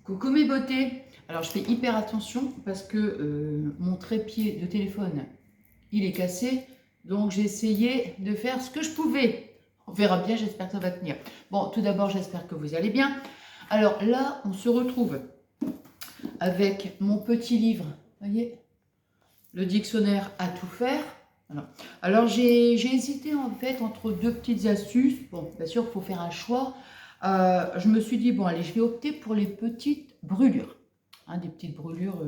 Coucou mes beautés. Alors je fais hyper attention parce que mon trépied de téléphone, il est cassé. Donc j'ai essayé de faire ce que je pouvais. On verra bien, j'espère que ça va tenir. Bon, tout d'abord, j'espère que vous allez bien. Alors là, on se retrouve avec mon petit livre. Vous voyez, le dictionnaire à tout faire. Alors j'ai hésité en fait entre deux petites astuces. Bon, bien sûr, il faut faire un choix. Je me suis dit, bon allez, je vais opter pour les petites brûlures. Des petites brûlures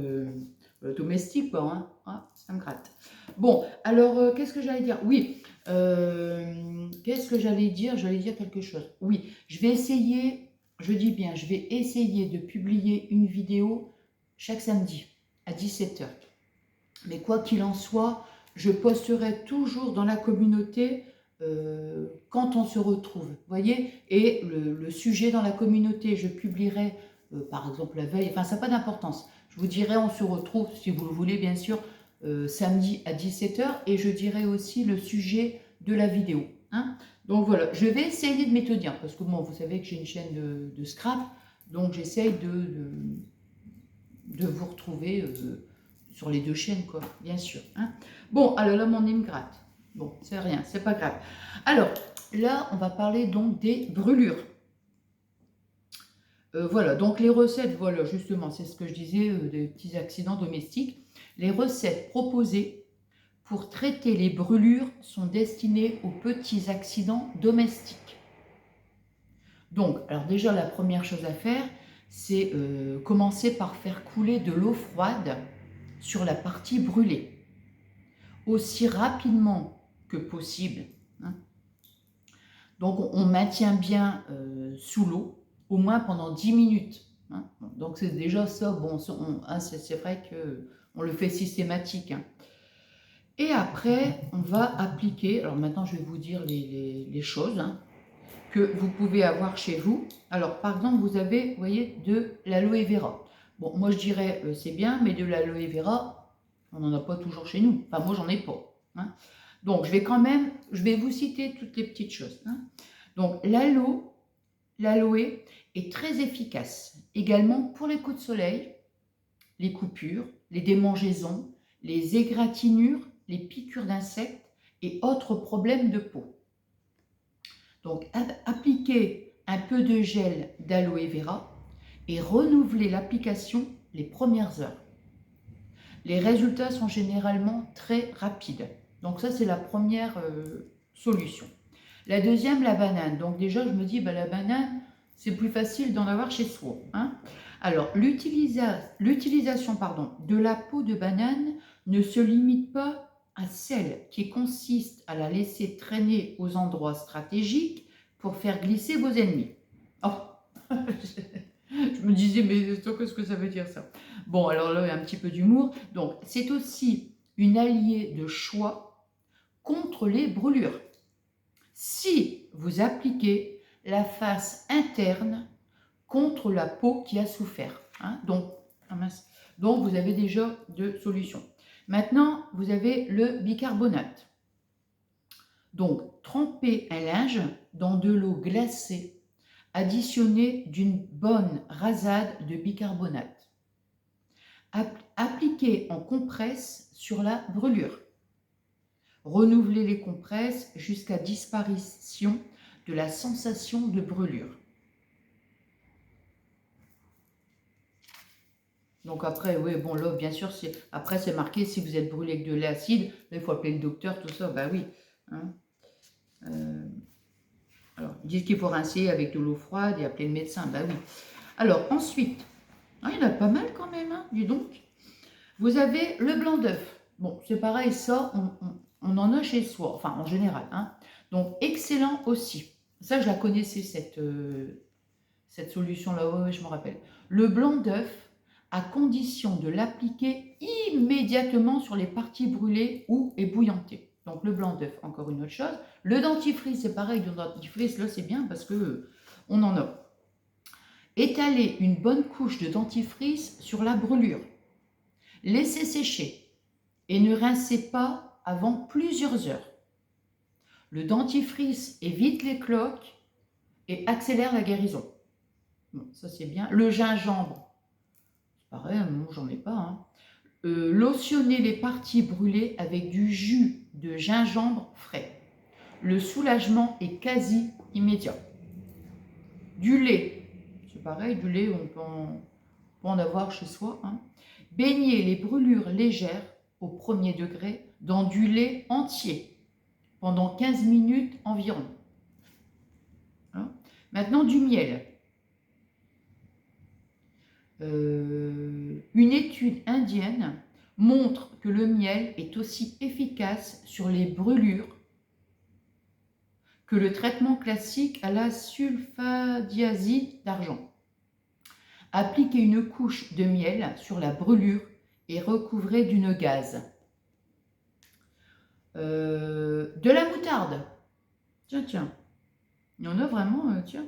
domestiques, quoi. Ça me gratte. Bon, alors, qu'est-ce que j'allais dire? Oui, qu'est-ce que j'allais dire? J'allais dire quelque chose. Oui, je vais essayer, je dis bien, je vais essayer de publier une vidéo chaque samedi à 17 h. Mais quoi qu'il en soit, je posterai toujours dans la communauté quand on se retrouve, vous voyez, et le sujet dans la communauté, je publierai par exemple la veille, enfin ça n'a pas d'importance, je vous dirai on se retrouve, si vous le voulez bien sûr, samedi à 17 h, et je dirai aussi le sujet de la vidéo. Donc voilà, je vais essayer de m'y tenir, parce que bon, vous savez que j'ai une chaîne de scrap, donc j'essaye de vous retrouver sur les deux chaînes, quoi, bien sûr. Bon, alors là, mon nez me gratte. Bon, c'est rien, c'est pas grave. Alors, là, on va parler donc des brûlures. Voilà, donc les recettes, voilà, justement, c'est ce que je disais, des petits accidents domestiques. Les recettes proposées pour traiter les brûlures sont destinées aux petits accidents domestiques. Donc, alors déjà, la première chose à faire, c'est commencer par faire couler de l'eau froide sur la partie brûlée, aussi rapidement que possible. Donc, on maintient bien sous l'eau, au moins pendant 10 minutes. Donc, c'est déjà ça. Bon, c'est vrai qu'on le fait systématique. Et après, on va appliquer, alors maintenant, je vais vous dire les choses que vous pouvez avoir chez vous. Alors, par exemple, vous avez, vous voyez, de l'aloe vera. Bon, moi, je dirais, c'est bien, mais de l'aloe vera, on n'en a pas toujours chez nous. Enfin, moi, j'en ai pas. Donc, je vais vous citer toutes les petites choses. Donc, l'aloe est très efficace. Également pour les coups de soleil, les coupures, les démangeaisons, les égratignures, les piqûres d'insectes et autres problèmes de peau. Donc, appliquez un peu de gel d'aloe vera et renouvelez l'application les premières heures. Les résultats sont généralement très rapides. Donc ça, c'est la première solution. La deuxième, la banane. Donc déjà, je me dis, la banane, c'est plus facile d'en avoir chez soi. Alors, l'utilisation de la peau de banane ne se limite pas à celle qui consiste à la laisser traîner aux endroits stratégiques pour faire glisser vos ennemis. Oh, je me disais, mais qu'est-ce que ça veut dire ça? Bon, alors là, il y a un petit peu d'humour. Donc, c'est aussi une alliée de choix contre les brûlures. Si vous appliquez la face interne contre la peau qui a souffert. Donc, vous avez déjà deux solutions. Maintenant, vous avez le bicarbonate. Donc, trempez un linge dans de l'eau glacée, additionnée d'une bonne rasade de bicarbonate. Appliquez en compresse sur la brûlure. Renouvelez les compresses jusqu'à disparition de la sensation de brûlure. Donc après, oui, bon là, bien sûr, après c'est marqué si vous êtes brûlé avec de l'acide, là il faut appeler le docteur, tout ça, oui. Alors, ils disent qu'il faut rincer avec de l'eau froide et appeler le médecin, oui. Alors ensuite, il y en a pas mal quand même, dis donc. Vous avez le blanc d'œuf. Bon, c'est pareil, ça, on en a chez soi, enfin en général. Donc excellent aussi. Ça, je la connaissais, cette solution-là, oui, je me rappelle. Le blanc d'œuf, à condition de l'appliquer immédiatement sur les parties brûlées ou ébouillantées. Donc le blanc d'œuf, encore une autre chose. Le dentifrice, c'est pareil, le dentifrice, là c'est bien parce que on en a. Étalez une bonne couche de dentifrice sur la brûlure. Laissez sécher et ne rincez pas avant plusieurs heures. Le dentifrice évite les cloques et accélère la guérison. Bon, ça c'est bien. Le gingembre, pareil, moi j'en ai pas. Hein. Lotionner les parties brûlées avec du jus de gingembre frais. Le soulagement est quasi immédiat. Du lait, c'est pareil, du lait, on peut en avoir chez soi. Hein. Baigner les brûlures légères au premier degré dans du lait entier pendant 15 minutes environ. Hein. Maintenant, du miel. Une étude indienne montre que le miel est aussi efficace sur les brûlures que le traitement classique à la sulfadiazide d'argent. Appliquez une couche de miel sur la brûlure et recouvrez d'une gaze. De la moutarde. Tiens. Il y en a vraiment, tiens.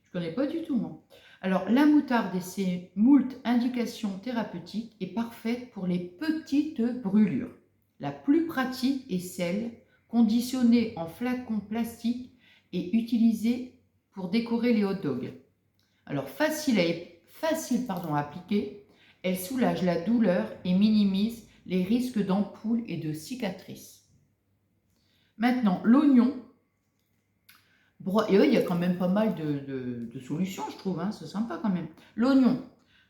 Je ne connais pas du tout, moi. Alors, la moutarde et ses moult indications thérapeutiques est parfaite pour les petites brûlures. La plus pratique est celle conditionnée en flacon plastique et utilisée pour décorer les hot dogs. Alors, facile à appliquer, elle soulage la douleur et minimise les risques d'ampoules et de cicatrices. Maintenant, l'oignon. Et il y a quand même pas mal de solutions, je trouve, hein, c'est sympa quand même. L'oignon,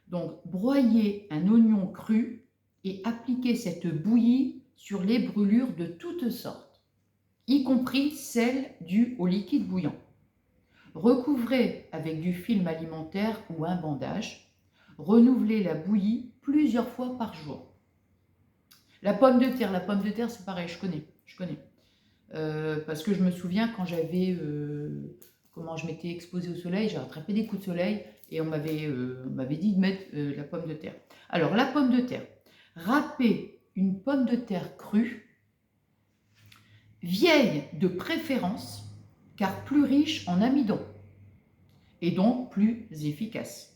donc broyer un oignon cru et appliquer cette bouillie sur les brûlures de toutes sortes, y compris celles dues au liquide bouillant. Recouvrez avec du film alimentaire ou un bandage. Renouvelez la bouillie plusieurs fois par jour. La pomme de terre, c'est pareil, je connais. Parce que je me souviens quand j'avais, je m'étais exposée au soleil, j'ai rattrapé des coups de soleil et on m'avait dit de mettre la pomme de terre. Alors la pomme de terre, râpez une pomme de terre crue, vieille de préférence, car plus riche en amidon et donc plus efficace,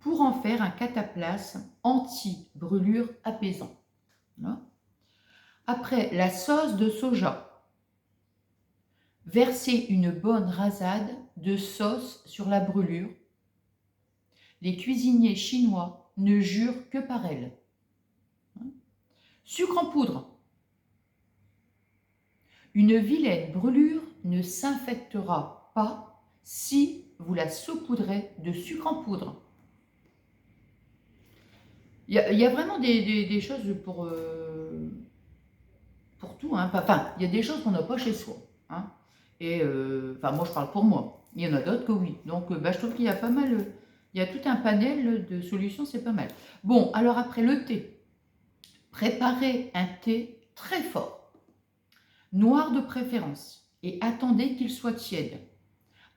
pour en faire un cataplasme anti-brûlure apaisant. Après, la sauce de soja. Versez une bonne rasade de sauce sur la brûlure. Les cuisiniers chinois ne jurent que par elle. Sucre en poudre. Une vilaine brûlure ne s'infectera pas si vous la saupoudrez de sucre en poudre. Il y a vraiment des choses pour tout. Hein. Enfin, il y a des choses qu'on n'a pas chez soi. Hein. Et moi je parle pour moi. Il y en a d'autres que oui. Donc je trouve qu'il y a pas mal, il y a tout un panel de solutions, c'est pas mal. Bon, alors après le thé. Préparez un thé très fort, noir de préférence, et attendez qu'il soit tiède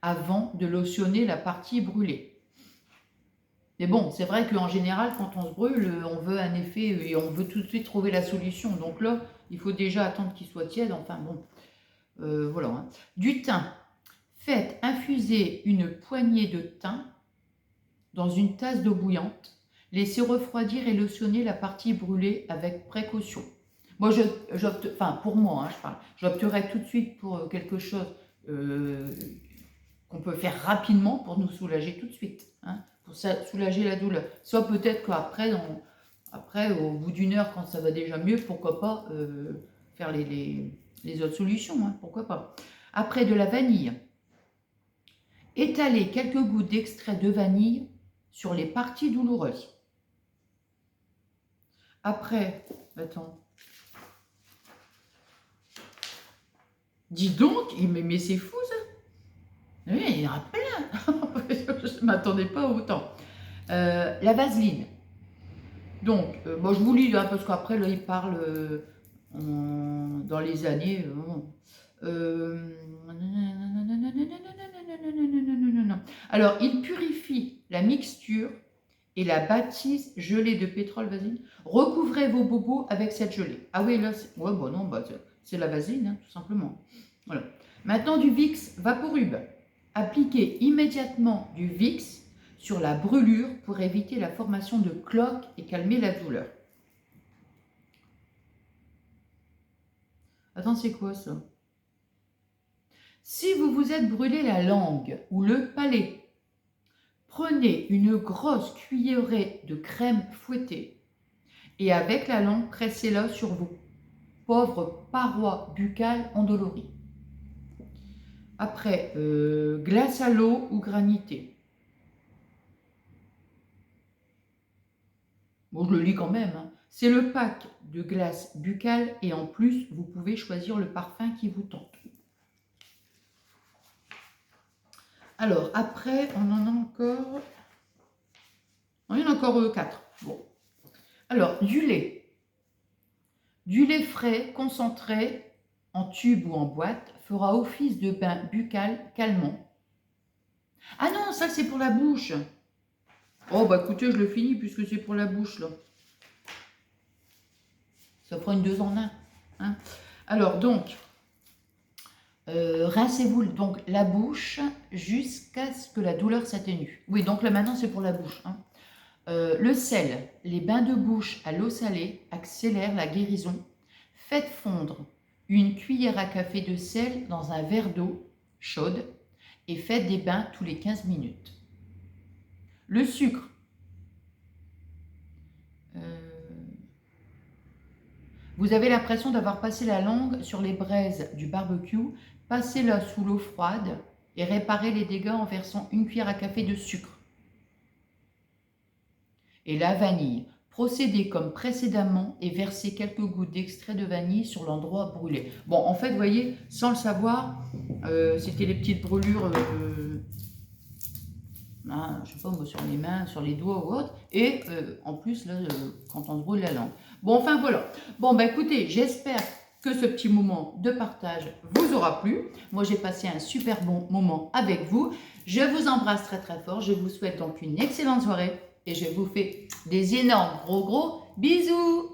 avant de lotionner la partie brûlée. Mais bon, c'est vrai qu'en général, quand on se brûle, on veut un effet et on veut tout de suite trouver la solution. Donc là, il faut déjà attendre qu'il soit tiède. Enfin bon, voilà. Hein. Du thym. Faites infuser une poignée de thym dans une tasse d'eau bouillante. Laissez refroidir et lotionner la partie brûlée avec précaution. Moi, pour moi, hein, je parle. J'opterais tout de suite pour quelque chose qu'on peut faire rapidement pour nous soulager tout de suite. Hein, pour soulager la douleur. Soit peut-être qu'après, au bout d'une heure, quand ça va déjà mieux, pourquoi pas faire les autres solutions. Hein, pourquoi pas. Après, de la vanille. Étalez quelques gouttes d'extrait de vanille sur les parties douloureuses. Après, attends. Dis donc, mais c'est fou ça. Oui, il y en a plein. Je ne m'attendais pas autant. La vaseline. Donc, je vous lis, hein, parce qu'après, là, il parle dans les années. Alors, il purifie la mixture et la bâtisse gelée de pétrole vaseline. Recouvrez vos bobos avec cette gelée. Ah oui, là, c'est la vaseline, hein, tout simplement. Voilà. Maintenant, du Vicks Vaporub. Appliquez immédiatement du Vicks sur la brûlure pour éviter la formation de cloques et calmer la douleur. Attends, c'est quoi ça? Si vous vous êtes brûlé la langue ou le palais, Prenez une grosse cuillerée de crème fouettée et avec la langue, pressez-la sur vos pauvres parois buccales endolories. Après, glace à l'eau ou granité. Bon, je le lis quand même. Hein. C'est le pack de glace buccale et en plus, vous pouvez choisir le parfum qui vous tente. Alors, après, on en a encore... Il y en a encore 4. Bon. Alors, du lait. Du lait frais, concentré, en tube ou en boîte, fera office de bain buccal calmant. Ah non, ça c'est pour la bouche. Oh, bah écoutez, je le finis puisque c'est pour la bouche, là. Ça fera une 2 en 1. Hein. Alors, donc... rincez-vous donc la bouche jusqu'à ce que la douleur s'atténue. Oui, donc là maintenant c'est pour la bouche. Hein. Le sel, les bains de bouche à l'eau salée accélèrent la guérison. Faites fondre une cuillère à café de sel dans un verre d'eau chaude et faites des bains tous les 15 minutes. Le sucre. Vous avez l'impression d'avoir passé la langue sur les braises du barbecue. Passez-la sous l'eau froide et réparez les dégâts en versant une cuillère à café de sucre. Et la vanille. Procédez comme précédemment et versez quelques gouttes d'extrait de vanille sur l'endroit brûlé. Bon, en fait, vous voyez, sans le savoir, c'était les petites brûlures, je sais pas moi, sur les mains, sur les doigts ou autre. Et en plus, là, quand on se brûle la langue. Bon, enfin, voilà. Bon, bah écoutez, j'espère que ce petit moment de partage vous aura plu. Moi, j'ai passé un super bon moment avec vous. Je vous embrasse très très fort. Je vous souhaite donc une excellente soirée et je vous fais des énormes gros bisous.